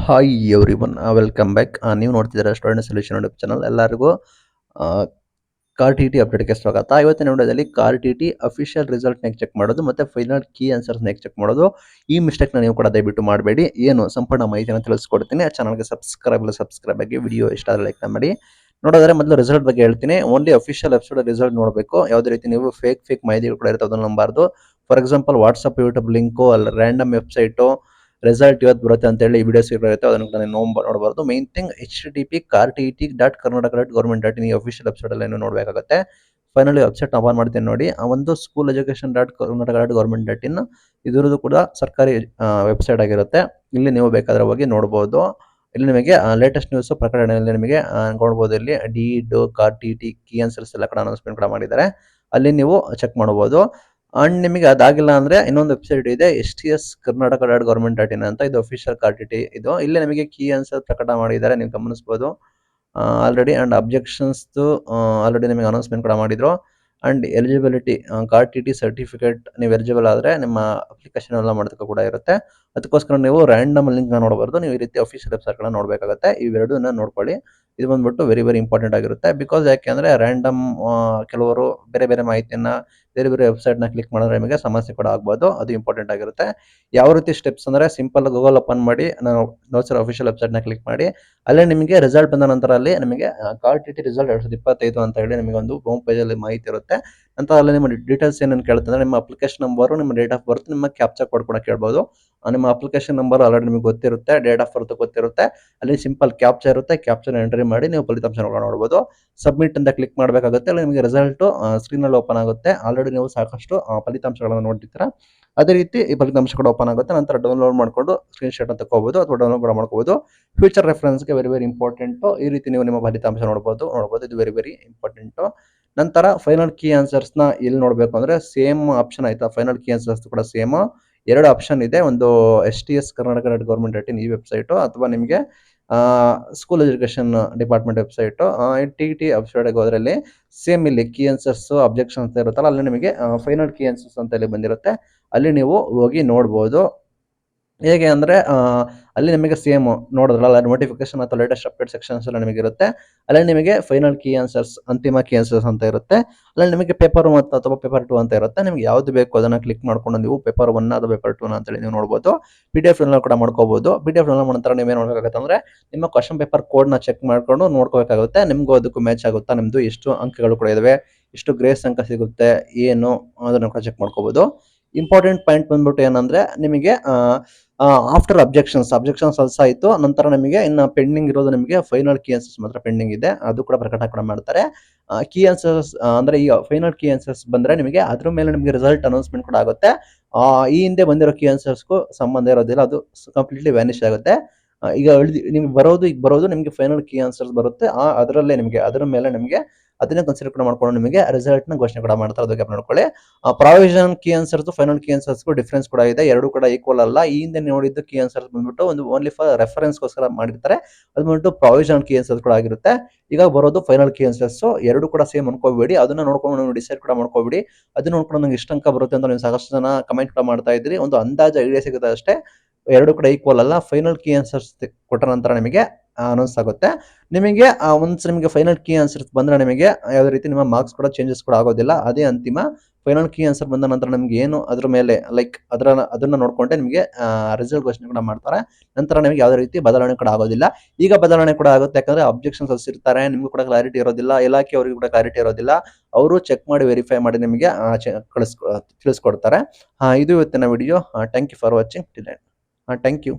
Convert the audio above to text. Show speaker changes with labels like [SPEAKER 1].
[SPEAKER 1] Hi everyone welcome back. ನೀವು ನೋಡ್ತಿದ್ದೀರಾ student solution YouTube channel. ಎಲ್ಲರಿಗೂ ಕಾರ್ ಟಿ ಟಿ ಅಪ್ಡೇಟ್ಗೆ ಸ್ವಾಗತ. ಇವತ್ತಿನ ವಿಡಿಯೋದಲ್ಲಿ KAR T T official result ನೆಕ್ ಚೆಕ್ ಮಾಡೋದು ಮತ್ತು ಫೈನಲ್ ಕೀ ಆನ್ಸರ್ಸ್ ನೆಕ್ ಚೆಕ್ ಮಾಡೋದು. ಈ ಮಿಸ್ಟೇಕ್ನ ನೀವು ಕೂಡ ದಯವಿಟ್ಟು ಮಾಡಬೇಡಿ. ಏನು ಸಂಪೂರ್ಣ ಮಾಹಿತಿಯನ್ನು ತಿಳಿಸ್ಕೊಡ್ತೀನಿ. ಚಾನಲ್ಗೆ ಸಬ್ಸ್ಕ್ರೈಬ್ ಆಗಿ ವಿಡಿಯೋ ಇಷ್ಟ ಆದರೆ ಲೈಕ್ ಮಾಡಿ. ನೋಡೋದಾದ್ರೆ ಮೊದಲು ರಿಸಲ್ಟ್ ಬಗ್ಗೆ ಹೇಳ್ತೀನಿ. ಓನ್ಲಿ ಅಫಿಷಿಯಲ್ ವೆಬ್ಸೈಟ್ ರಿಸಲ್ಟ್ ನೋಡಬೇಕು. ಯಾವುದೇ ರೀತಿ ನೀವು ಫೇಕ್ ಮಾಹಿತಿಗಳು ಕೂಡ ಇರುತ್ತೆ ಅದನ್ನು ನಂಬಾರ್ದು. For example WhatsApp YouTube link ಅಲ್ಲ ರ್ಯಾಂಡಮ್ ವೆಬ್ಸೈಟು ರಿಸಲ್ಟ್ ಇವತ್ತು ಬರುತ್ತೆ ಅಂತ ಹೇಳಿ ವಿಡಿಯೋಸ್ ಇರುತ್ತೆ ಅದನ್ನು ಕೂಡ ನೀವು ನೋಡಬಾರ್ದು. ಮೇನ್ ಥಿಂಗ್ http://cartt.government.in ಈ ಅಫಿಷಿಯಲ್ ವೆಬ್ಸೈಟ್ ಅಲ್ಲಿ ನೋಡಬೇಕಾಗುತ್ತೆ. ಫೈನಲಿ ವೆಬ್ಸೈಟ್ ಓಪನ್ ಮಾಡ್ತೀನಿ ನೋಡಿ. ಆ ಒಂದು ಸ್ಕೂಲ್ ಎಜುಕೇಶನ್ .karnataka.government.in ಇದರದ್ದು ಕೂಡ ಸರ್ಕಾರಿ ವೆಬ್ಸೈಟ್ ಆಗಿರುತ್ತೆ. ಇಲ್ಲಿ ನೀವು ಬೇಕಾದ್ರೆ ಹೋಗಿ ನೋಡಬಹುದು. ಇಲ್ಲಿ ನಿಮಗೆ ಲೇಟೆಸ್ಟ್ ನ್ಯೂಸ್ ಪ್ರಕಟಣೆಯಲ್ಲಿ ನಿಮಗೆ ನೋಡಬಹುದು. ಇಲ್ಲಿ D car T T key answers ಎಲ್ಲ ಕೂಡ ಅನೌನ್ಸ್ಮೆಂಟ್ ಕೂಡ ಮಾಡಿದ್ದಾರೆ. ಅಲ್ಲಿ ನೀವು ಚೆಕ್ ಮಾಡಬಹುದು. ಅಂಡ್ ನಿಮಗೆ ಅದಾಗಿಲ್ಲ ಅಂದ್ರೆ ಇನ್ನೊಂದು ವೆಬ್ಸೈಟ್ ಇದೆ STS Karnataka.government.in ಅಂತ. ಇದು ಅಫಿಷಿಯಲ್ ಕಾರ್ ಟಿ ಟಿ ಇದು. ಇಲ್ಲಿ ನಿಮಗೆ ಕೀ ಆನ್ಸರ್ ಪ್ರಕಟ ಮಾಡಿದ್ದಾರೆ, ನೀವು ಗಮನಿಸಬಹುದು ಆಲ್ರೆಡಿ. ಅಂಡ್ ಅಬ್ಜೆಕ್ಷನ್ಸ್ ಆಲ್ರೆಡಿ ನಿಮಗೆ ಅನೌನ್ಸ್ಮೆಂಟ್ ಕೂಡ ಮಾಡಿದ್ರು. And eligibility car T T certificate ನೀವು ಎಲಿಜಿಬಲ್ ಆದರೆ ನಿಮ್ಮ ಅಪ್ಲಿಕೇಶನ್ ಎಲ್ಲ ಮಾಡೋದಕ್ಕೆ ಕೂಡ ಇರುತ್ತೆ. ಅದಕ್ಕೋಸ್ಕರ ನೀವು ರ್ಯಾಂಡಮ್ ಲಿಂಕ್ ನೋಡಬಾರ್ದು. ನೀವು ಈ ರೀತಿ ಅಫಿಷಿಯಲ್ ವೆಬ್ಸೈಟ್ಗಳನ್ನ ನೋಡಬೇಕಾಗುತ್ತೆ. ಇವೆರಡನ್ನ ನೋಡ್ಕೊಳ್ಳಿ. ಇದು ಬಂದ್ಬಿಟ್ಟು ವೆರಿ ಇಂಪಾರ್ಟೆಂಟ್ ಆಗಿರುತ್ತೆ. ಬಿಕಾಸ್ ಯಾಕೆಂದ್ರೆ ರ್ಯಾಂಡಮ್ ಕೆಲವರು ಬೇರೆ ಮಾಹಿತಿಯನ್ನ ಬೇರೆ ವೆಬ್ಸೈಟ್ನ ಕ್ಲಿಕ್ ಮಾಡಿದ್ರೆ ನಿಮಗೆ ಸಮಸ್ಯೆ ಕೂಡ ಆಗ್ಬೋದು. ಅದು ಇಂಪಾರ್ಟೆಂಟ್ ಆಗಿರುತ್ತೆ. ಯಾವ ರೀತಿ ಸ್ಟೆಪ್ಸ್ ಅಂದರೆ ಸಿಂಪಲ್ ಗೂಗಲ್ ಓಪನ್ ಮಾಡಿ, ನಾವು ನೋಡ್ಸಿರೋ ಅಫಿಷಿಯಲ್ ವೆಬ್ಸೈಟ್ನ ಕ್ಲಿಕ್ ಮಾಡಿ. ಅಲ್ಲೇ ನಿಮಗೆ ರಿಸಲ್ಟ್ ಬಂದ ನಂತರ ಅಲ್ಲಿ ನಿಮಗೆ ಕಾರ್ ಟಿ ಟಿ ರಿಸಲ್ಟ್ 2025 ಅಂತ ಹೇಳಿ ನಿಮಗೆ ಒಂದು ಹೋಮ್ ಪೇಜಲ್ಲಿ ಮಾಹಿತಿ ಇರುತ್ತೆ. ನಂತರ ಅಲ್ಲಿ ನಿಮ್ಮ ಡೀಟೇಲ್ಸ್ ಏನೇನು ಕೇಳ್ತಂದ್ರೆ ನಿಮ್ಮ ಅಪ್ಲಿಕೇಶನ್ ನಂಬರು, ನಿಮ್ಮ ಡೇಟ್ ಆಫ್ ಬರ್ತ್, ನಿಮ್ಮ ಕ್ಯಾಪ್ಚಾ ಕೋಡ್ ಕೂಡ ಕೇಳ್ಬೋದು. ನಿಮ್ಮ ಅಪ್ಲಿಕೇಶನ್ ನಂಬರ್ ಆಲ್ರೆಡಿ ನಿಮಗೆ ಗೊತ್ತಿರುತ್ತೆ, ಡೇಟ್ ಆಫ್ ಬರ್ತ್ ಗೊತ್ತಿರುತ್ತೆ. ಅಲ್ಲಿ ಸಿಂಪಲ್ ಕ್ಯಾಪ್ಚಾ ಇರುತ್ತೆ. ಕ್ಯಾಪ್ಚಾನ ಎಂಟ್ರಿ ಮಾಡಿ ನೀವು ಫಲಿತಾಂಶ ನೋಡ್ಬೋದು. ಸಬ್ಮಿಟ್ ಅಂತ ಕ್ಲಿಕ್ ಮಾಡಬೇಕಾಗುತ್ತೆ. ಅಲ್ಲಿ ನಿಮಗೆ ರಿಸಲ್ಟ್ ಸ್ಕ್ರೀನಲ್ಲಿ ಓಪನ್ ಆಗುತ್ತೆ. ಆಲ್ರೆಡಿ ನೀವು ಸಾಕಷ್ಟು ಫಲಿತಾಂಶಗಳನ್ನು ನೋಡಿರ್ತೀರ. ಅದೇ ರೀತಿ ಈ ಫಲಿತಾಂಶ ಕೂಡ ಓಪನ್ ಆಗುತ್ತೆ. ನಂತರ ಡೌನ್ಲೋಡ್ ಮಾಡಿಕೊಂಡು ಸ್ಕ್ರೀನ್ ಶಾಟ್ ಅಂತ ತಗೋಬಹುದು ಅಥವಾ ಡೌನ್ಲೋಡ್ ಕೂಡ ಮಾಡ್ಕೋಬಹುದು. ಫ್ಯೂಚರ್ ರೆಫರೆನ್ಸ್ಗೆ ವೆರಿ ಇಂಪಾರ್ಟೆಂಟ್. ಈ ರೀತಿ ನೀವು ನಿಮ್ಮ ಫಲಿತಾಂಶ ನೋಡಬಹುದು. ಇದು ವೆರಿ ಇಂಪಾರ್ಟೆಂಟ್. ನಂತರ ಫೈನಲ್ ಕೀ ಆನ್ಸರ್ಸ್ ನ ಎಲ್ಲಿ ನೋಡಬೇಕು ಅಂದ್ರೆ ಸೇಮ್ ಆಪ್ಷನ್ ಆಯ್ತಾ. ಫೈನಲ್ ಕೀ ಆನ್ಸರ್ಸ್ ಕೂಡ ಸೇಮ್ ಎರಡು ಆಪ್ಷನ್ ಇದೆ. ಒಂದು STS Karnataka.government.in ಈ ವೆಬ್ಸೈಟ್, ಅಥವಾ ನಿಮಗೆ school education department website T T ವೆಬ್ಸೈಟ್ಗೆ ಹೋದ್ರಲ್ಲಿ ಸೇಮ್ ಇಲ್ಲಿ ಕೀ ಆನ್ಸರ್ಸ್ ಅಬ್ಜೆಕ್ಷನ್ ಅಂತ ಇರುತ್ತಲ್ಲ, ಅಲ್ಲಿ ನಿಮಗೆ ಫೈನಲ್ ಕೀ ಆನ್ಸರ್ಸ್ ಅಂತ ಇಲ್ಲಿ ಬಂದಿರುತ್ತೆ. ಅಲ್ಲಿ ನೀವು ಹೋಗಿ ನೋಡ್ಬೋದು. ಹೇಗೆ ಅಂದರೆ ಅಲ್ಲಿ ನಿಮಗೆ ಸೇಮ್ ನೋಡಿದ್ರಲ್ಲ ನೋಟಿಫಿಕೇಶನ್ ಅಥವಾ ಲೇಟೆಸ್ಟ್ ಅಪ್ಡೇಟ್ ಸೆಕ್ಷನ್ಸ್ ಎಲ್ಲ ನಿಮಗೆ ಇರುತ್ತೆ. ಅಲ್ಲಿ ನಿಮಗೆ ಫೈನಲ್ ಕೀ ಆನ್ಸರ್ಸ್, ಅಂತಿಮ ಕೀ ಆನ್ಸರ್ಸ್ ಅಂತ ಇರುತ್ತೆ. ಅಲ್ಲಿ ನಿಮಗೆ ಪೇಪರ್ 1 ಅಥವಾ ಪೇಪರ್ 2 ಅಂತ ಇರುತ್ತೆ. ನಿಮ್ಗೆ ಯಾವ್ದು ಬೇಕು ಅದನ್ನ ಕ್ಲಿಕ್ ಮಾಡ್ಕೊಂಡು ನೀವು ಪೇಪರ್ 1 ಅಥವಾ ಪೇಪರ್ 2 ಅಂತೇಳಿ ನೀವು ನೋಡ್ಬೋದು. PDF ಡೌನ್ಲೋಡ್ ಕೂಡ ಮಾಡ್ಕೋಬಹುದು. PDF ಡೌನ್ಲೋಡ್ ಮಾಡೋ ನಂತರ ನೀವೇನು ಮಾಡಬೇಕಾಗುತ್ತೆ ಅಂದ್ರೆ ನಿಮ್ಮ ಕ್ವಶನ್ ಪೇಪರ್ ಕೋಡ್ನ ಚೆಕ್ ಮಾಡ್ಕೊಂಡು ನೋಡ್ಕೋಬೇಕಾಗುತ್ತೆ. ನಿಮ್ಗೂ ಅದಕ್ಕೂ ಮ್ಯಾಚ್ ಆಗುತ್ತಾ, ನಿಮ್ದು ಎಷ್ಟು ಅಂಕಗಳು ಕೂಡ ಇದಾವೆ, ಎಷ್ಟು ಗ್ರೇಸ್ ಅಂಕ ಸಿಗುತ್ತೆ, ಏನು ಅದನ್ನು ಕೂಡ ಚೆಕ್ ಮಾಡ್ಕೋಬಹುದು. ಇಂಪಾರ್ಟೆಂಟ್ ಪಾಯಿಂಟ್ ಬಂದ್ಬಿಟ್ಟು ಏನಂದ್ರೆ ನಿಮಗೆ ಆಫ್ಟರ್ ಅಬ್ಜೆಕ್ಷನ್ಸ್ ಆಯ್ತು. ನಂತರ ನಿಮಗೆ ಇನ್ನು ಪೆಂಡಿಂಗ್ ಇರೋದು ನಿಮಗೆ ಫೈನಲ್ ಕೀ ಆನ್ಸರ್ಸ್ ಮಾತ್ರ ಪೆಂಡಿಂಗ್ ಇದೆ. ಅದು ಕೂಡ ಪ್ರಕಟ ಕೂಡ ಮಾಡ್ತಾರೆ. ಕೀ ಆನ್ಸರ್ಸ್ ಅಂದ್ರೆ ಈ ಫೈನಲ್ ಕೀ ಆನ್ಸರ್ಸ್ ಬಂದ್ರೆ ನಿಮಗೆ ಅದ್ರ ಮೇಲೆ ನಿಮಗೆ ರಿಸಲ್ಟ್ ಅನೌನ್ಸ್ಮೆಂಟ್ ಕೂಡ ಆಗುತ್ತೆ. ಈ ಹಿಂದೆ ಬಂದಿರೋ ಕೀ ಆನ್ಸರ್ಸ್ಗೂ ಸಂಬಂಧ ಇರೋದಿಲ್ಲ, ಅದು ಕಂಪ್ಲೀಟ್ಲಿ ವ್ಯಾನಿಶ್ ಆಗುತ್ತೆ. ಈಗ ನಿಮ್ಗೆ ಬರೋದು ನಿಮಗೆ ಫೈನಲ್ ಕೀ ಆನ್ಸರ್ಸ್ ಬರುತ್ತೆ. ಅದರಲ್ಲೇ ನಿಮಗೆ ಅದರ ಮೇಲೆ ನಿಮಗೆ ಅದನ್ನ ಕನ್ಸಿಡರ್ ಕೂಡ ಮಾಡ್ಕೊಂಡು ನಿಮಗೆ ರಿಸಲ್ಟ್ ನ ಘೋಷಣೆ ಕೂಡ ಮಾಡ್ತಾರೆ. ಅದಕ್ಕೆ ನೋಡ್ಕೊಳ್ಳಿ. Provision key answers final key ಆನ್ಸರ್ಸ್ಗೂ ಡಿಫ್ರೆನ್ಸ್ ಕೂಡ ಇದೆ. ಎರಡು ಕೂಡ ಈಕ್ವಲ್ ಅಲ್ಲ. ಈ ಹಿಂದೆ ನೋಡಿದ್ದು ಕೀ ಆನ್ಸರ್ಸ್ ಬಂದ್ಬಿಟ್ಟು ಒಂದು ಓನ್ಲಿ ಫಾರ್ ರೆಫರೆನ್ಸ್ಗೋಸ್ಕರ ಮಾಡಿರ್ತಾರೆ. ಅದು ಬಂದ್ಬಿಟ್ಟು ಪ್ರಾವಿಷನ್ ಕೀ ಆನ್ಸರ್ಸ್ ಕೂಡ ಆಗಿರುತ್ತೆ. ಈಗ ಬರೋದು ಫೈನಲ್ ಕೀ ಆನ್ಸರ್ಸ್. ಎರಡು ಕೂಡ ಸೇಮ್ ಅನ್ಕೋಬೇಡಿ. ಅದನ್ನ ನೋಡ್ಕೊಂಡು ನೀವು ಡಿಸೈಡ್ ಕೂಡ ಮಾಡ್ಕೋಬೇಡಿ. ಅದನ್ನ ನೋಡ್ಕೊಂಡು ನಂಗೆ ಇಷ್ಟ ಅಂಕ ಬರುತ್ತೆ ಅಂತ ನೀವು ಸಾಕಷ್ಟು ಜನ ಕಮೆಂಟ್ ಕೂಡ ಮಾಡ್ತಾ ಇದ್ರಿ. ಒಂದು ಅಂದಾಜು ಐಡಿಯಾ ಸಿಗುತ್ತೆ ಅಷ್ಟೇ. ಎರಡು ಕೂಡ ಈಕ್ವಲ್ ಅಲ್ಲ. ಫೈನಲ್ ಕೀ ಆನ್ಸರ್ಸ್ ಕೊಟ್ಟ ನಂತರ ನಿಮಗೆ ಅನೌನ್ಸ್ ಆಗುತ್ತೆ. ನಿಮಗೆ ಒನ್ಸ್ ನಿಮಗೆ ಫೈನಲ್ ಕೀ ಆನ್ಸರ್ಸ್ ಬಂದ್ರೆ ನಿಮಗೆ ಯಾವುದೇ ರೀತಿ ನಿಮ್ಮ ಮಾರ್ಕ್ಸ್ ಕೂಡ ಚೇಂಜಸ್ ಕೂಡ ಆಗೋದಿಲ್ಲ. ಅದೇ ಅಂತಿಮ. ಫೈನಲ್ ಕೀ ಆನ್ಸರ್ ಬಂದ ನಂತರ ನಿಮ್ಗೆ ಏನು ಅದ್ರ ಮೇಲೆ ಲೈಕ್ ಅದನ್ನ ನೋಡ್ಕೊಂಡೆ ನಿಮಗೆ ರಿಸಲ್ಟ್ ಘೋಷಣೆ ಕೂಡ ಮಾಡ್ತಾರೆ. ನಂತರ ನಿಮಗೆ ಯಾವುದೇ ರೀತಿ ಬದಲಾವಣೆ ಕೂಡ ಆಗೋದಿಲ್ಲ. ಈಗ ಬದಲಾವಣೆ ಕೂಡ ಆಗುತ್ತೆ, ಯಾಕಂದ್ರೆ ಅಬ್ಜೆಕ್ಷನ್ಸ್ ಇರ್ತಾರೆ, ನಿಮ್ಗೂ ಕೂಡ ಕ್ಲಾರಿಟಿ ಇರೋದಿಲ್ಲ, ಇಲಾಖೆಯವರಿಗೂ ಕೂಡ ಕ್ಲಾರಿಟಿ ಇರೋದಿಲ್ಲ. ಅವರು ಚೆಕ್ ಮಾಡಿ ವೆರಿಫೈ ಮಾಡಿ ನಿಮಗೆ ತಿಳಿಸ್ಕೊಡ್ತಾರೆ. ಇದು ಇವತ್ತಿನ video. Thank you for watching. Thank you.